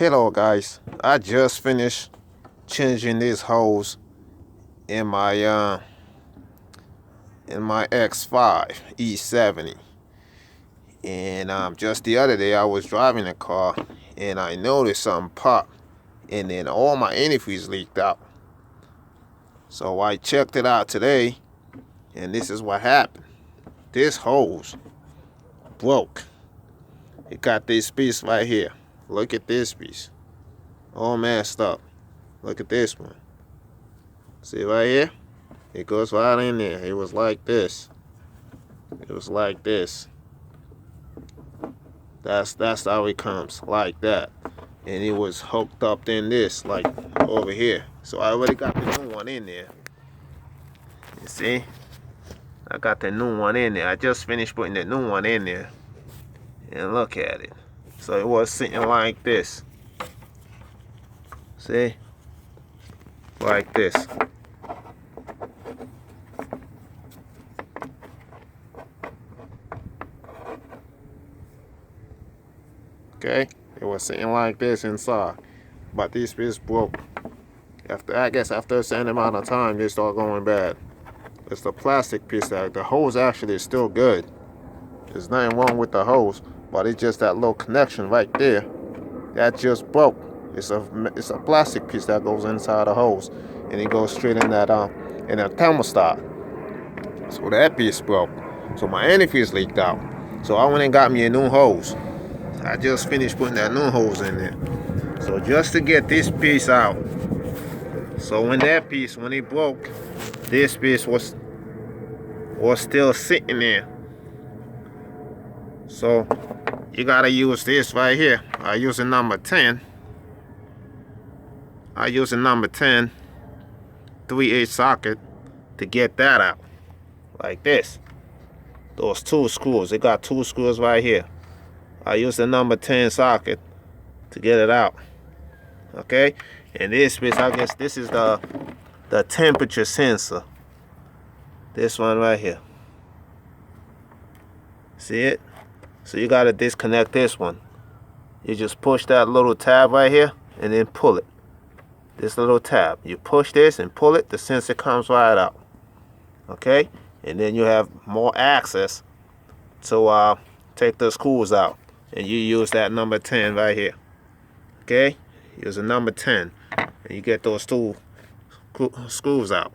Hello guys, I just finished changing this hose in my X5 E70, and just the other day I was driving the car and I noticed something pop, and then all my antifreeze leaked out. So I checked it out today, and this is what happened. This hose broke. It got this piece right here. Look at this piece. All messed up. Look at this one. See right here? It goes right in there. It was like this. It was like this. That's how it comes, like that. And it was hooked up in this, like over here. So I already got the new one in there. You see? I got the new one in there. I just finished putting the new one in there. And look at it. So it was sitting like this. See? Like this. Okay? It was sitting like this inside. But this piece broke. I guess after a certain amount of time, they start going bad. It's the plastic piece that the hose actually is still good. There's nothing wrong with the hose, but it's just that little connection right there that just broke. It's a plastic piece that goes inside the hose, and it goes straight in that thermostat. So that piece broke. So my antifreeze leaked out. So I went and got me a new hose. I just finished putting that new hose in there. So just to get this piece out. So when it broke, this piece was still sitting there. So you gotta use this right here. I use a number 10. I use a number 10 3/8 socket to get that out. Like this. Those two screws. They got two screws right here. I use the number 10 socket to get it out. Okay? And this piece, I guess this is the temperature sensor. This one right here. See it? So you gotta disconnect this one. You just push that little tab right here and then pull it. This little tab. You push this and pull it, the sensor comes right out. Okay? And then you have more access to take the screws out. And you use that number 10 right here. Okay? Use a number 10. And you get those two screws out.